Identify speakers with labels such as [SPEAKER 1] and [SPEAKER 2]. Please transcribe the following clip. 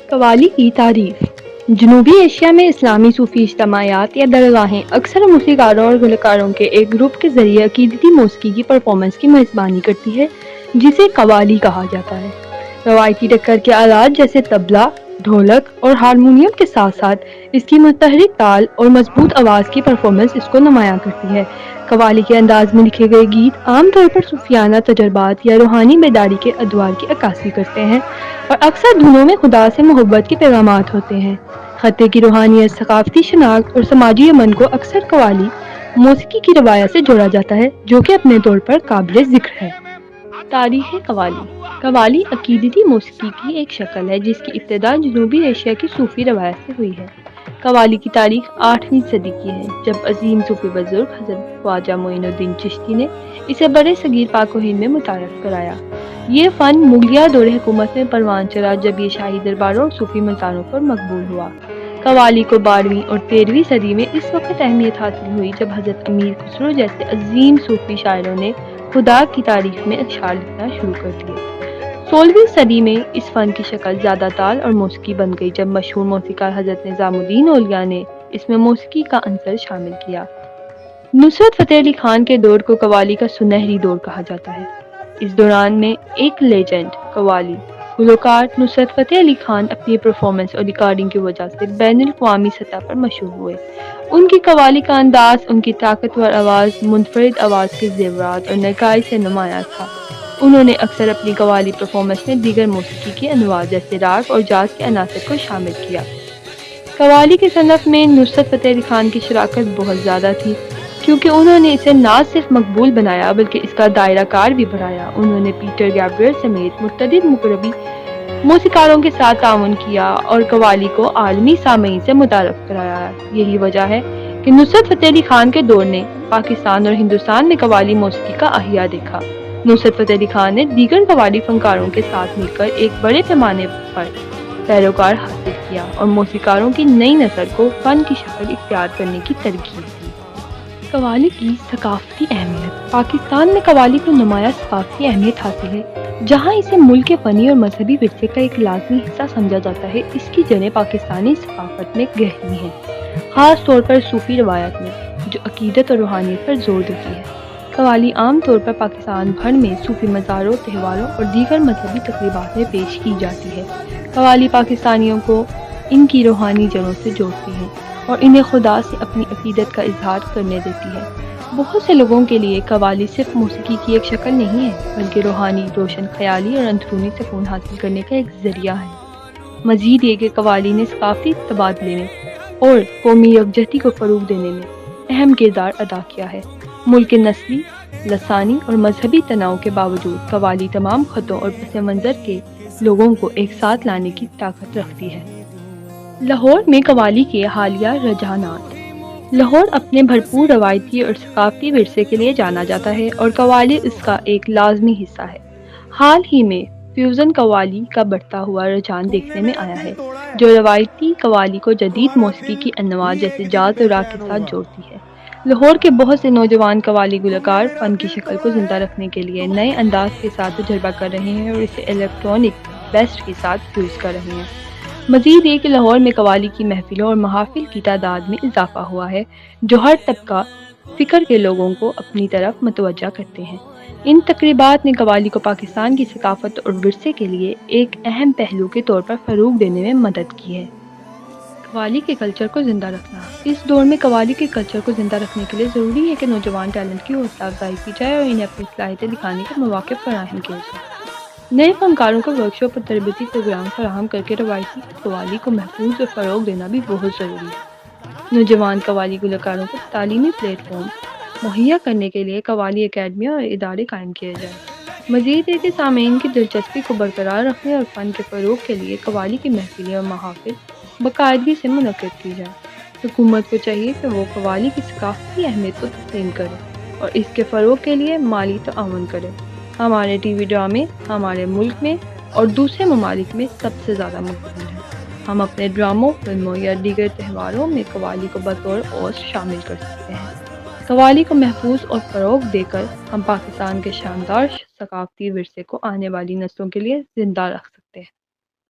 [SPEAKER 1] قوالی کی تعریف۔ جنوبی ایشیا میں اسلامی صوفی اجتماعات یا درگاہیں اکثر موسیقاروں اور گلوکاروں کے ایک گروپ کے ذریعے عقیدتی موسیقی کی پرفارمنس کی میزبانی کرتی ہے جسے قوالی کہا جاتا ہے۔ روایتی ٹکر کے آلات جیسے طبلہ، ڈھولک اور ہارمونیم کے ساتھ ساتھ اس کی متحرک تال اور مضبوط آواز کی پرفارمنس اس کو نمایاں کرتی ہے۔ قوالی کے انداز میں لکھے گئے گیت عام طور پر صوفیانہ تجربات یا روحانی بیداری کے ادوار کی عکاسی کرتے ہیں اور اکثر دھنوں میں خدا سے محبت کے پیغامات ہوتے ہیں۔ خطے کی روحانیت، ثقافتی شناخت اور سماجی امن کو اکثر قوالی موسیقی کی روایت سے جوڑا جاتا ہے جو کہ اپنے طور پر قابل ذکر ہے۔ تاریخ قوالی۔ قوالی عقیدتی موسیقی کی ایک شکل ہے جس کی ابتدا جنوبی ایشیا کی صوفی روایت سے ہوئی ہے۔ قوالی کی تاریخ 8ویں صدی کی ہے جب عظیم صوفی بزرگ حضرت خواجہ معین الدین چشتی نے اسے برِ صغیر پاک و ہند میں متعارف کرایا۔ یہ فن مغلیہ دور حکومت میں پروان چڑھا جب یہ شاہی درباروں اور صوفی ملتانوں پر مقبول ہوا۔ قوالی کو 12ویں اور 13ویں صدی میں اس وقت اہمیت حاصل ہوئی جب حضرت امیر خسرو جیسے عظیم صوفی شاعروں نے خدا کی تعریف میں اشعار لکھنا شروع کر دیے۔ 16ویں صدی میں اس فن کی شکل زیادہ تال اور موسیقی بن گئی جب مشہور موسیقار حضرت نظام الدین اولیاء نے اس میں موسیقی کا عنصر شامل کیا۔ نصرت فتح علی خان کے دور کو قوالی کا سنہری دور کہا جاتا ہے۔ اس دوران میں ایک لیجنڈ قوالی گلوکار نصرت فتح علی خان اپنی پرفارمنس اور ریکارڈنگ کی وجہ سے بین الاقوامی سطح پر مشہور ہوئے۔ ان کی قوالی کا انداز، ان کی طاقتور آواز، منفرد آواز کے زیورات اور نرکائی سے نمایاں تھا۔ انہوں نے اکثر اپنی قوالی پرفارمنس میں دیگر موسیقی کے انواع جیسے راگ اور جاز کے عناصر کو شامل کیا۔ قوالی کی صنف میں نصرت فتح علی خان کی شراکت بہت زیادہ تھی کیونکہ انہوں نے اسے نہ صرف مقبول بنایا بلکہ اس کا دائرہ کار بھی بڑھایا۔ انہوں نے پیٹر گیبریل سمیت متعدد مغربی موسیقاروں کے ساتھ تعاون کیا اور قوالی کو عالمی سامعین سے متعارف کرایا۔ یہی وجہ ہے کہ نصرت فتح علی خان کے دور نے پاکستان اور ہندوستان میں قوالی موسیقی کا احیا دیکھا۔ نصرت فتح علی خان نے دیگر قوالی فنکاروں کے ساتھ مل کر ایک بڑے پیمانے پر پیروکار حاصل کیا اور موسیقاروں کی نئی نسل کو فن کی شکل اختیار کرنے کی ترغیب دی۔ قوالی کی ثقافتی اہمیت۔ پاکستان میں قوالی کو نمایاں ثقافتی اہمیت حاصل ہے۔ جہاں اسے ملک کے فنی اور مذہبی ورثے کا ایک لازمی حصہ سمجھا جاتا ہے، اس کی جڑیں پاکستانی ثقافت میں گہری ہیں، خاص طور پر صوفی روایت میں جو عقیدت اور روحانیت پر زور دیتی ہے۔ قوالی عام طور پر پاکستان بھر میں صوفی مزاروں، تہواروں اور دیگر مذہبی تقریبات میں پیش کی جاتی ہے۔ قوالی پاکستانیوں کو ان کی روحانی جڑوں سے جوڑتی ہے اور انہیں خدا سے اپنی عقیدت کا اظہار کرنے دیتی ہے۔ بہت سے لوگوں کے لیے قوالی صرف موسیقی کی ایک شکل نہیں ہے بلکہ روحانی، روشن خیالی اور اندرونی سکون حاصل کرنے کا ایک ذریعہ ہے۔ مزید یہ کہ قوالی نے ثقافتی تبادلے میں اور قومی یکجہتی کو فروغ دینے میں اہم کردار ادا کیا ہے۔ ملک کے نسلی، لسانی اور مذہبی تنوع کے باوجود قوالی تمام خطوں اور پس منظر کے لوگوں کو ایک ساتھ لانے کی طاقت رکھتی ہے۔ لاہور میں قوالی کے حالیہ رجحانات۔ لاہور اپنے بھرپور روایتی اور ثقافتی ورثے کے لیے جانا جاتا ہے اور قوالی اس کا ایک لازمی حصہ ہے۔ حال ہی میں فیوژن قوالی کا بڑھتا ہوا رجحان دیکھنے میں آیا ہے جو روایتی قوالی کو جدید موسیقی کی انواع جیسے جاز اور راگ کے ساتھ جوڑتی ہے۔ لاہور کے بہت سے نوجوان قوالی گلوکار فن کی شکل کو زندہ رکھنے کے لیے نئے انداز کے ساتھ تجربہ کر رہے ہیں اور اسے الیکٹرانک بیسٹ کے ساتھ فیوز کر رہے ہیں۔ مزید یہ کہ لاہور میں قوالی کی محفلوں اور محافل کی تعداد میں اضافہ ہوا ہے جو ہر طبقہ فکر کے لوگوں کو اپنی طرف متوجہ کرتے ہیں۔ ان تقریبات نے قوالی کو پاکستان کی ثقافت اور ورثے کے لیے ایک اہم پہلو کے طور پر فروغ دینے میں مدد کی ہے۔ قوالی کے کلچر کو زندہ رکھنا۔ اس دور میں قوالی کے کلچر کو زندہ رکھنے کے لیے ضروری ہے کہ نوجوان ٹیلنٹ کی حوصلہ افزائی کی جائے اور انہیں اپنی صلاحیتیں دکھانے کے مواقع فراہم کیے جائیں۔ نئے فنکاروں کو ورکشاپ اور تربیتی پروگرام فراہم کر کے روایتی قوالی کو محفوظ اور فروغ دینا بھی بہت ضروری ہے۔ نوجوان قوالی گلوکاروں کو تعلیمی پلیٹ فارم مہیا کرنے کے لیے قوالی اکیڈمیاں اور ادارے قائم کیے جائیں۔ مزید ہے کہ سامعین کی دلچسپی کو برقرار رکھنے اور فن کے فروغ کے لیے قوالی کی محفلیں اور محافل باقاعدگی سے منعقد کی جائیں۔ حکومت کو چاہیے کہ وہ قوالی کی ثقافتی اہمیت کو تسلیم کرے اور اس کے فروغ کے لیے مالی تعاون کرے۔ ہمارے ٹی وی ڈرامے ہمارے ملک میں اور دوسرے ممالک میں سب سے زیادہ مقبول ہیں۔ ہم اپنے ڈراموں، فلموں یا دیگر تہواروں میں قوالی کو بطور ہوسٹ شامل کر سکتے ہیں۔ قوالی کو محفوظ اور فروغ دے کر ہم پاکستان کے شاندار ثقافتی ورثے کو آنے والی نسلوں کے لیے زندہ رکھ سکتے ہیں۔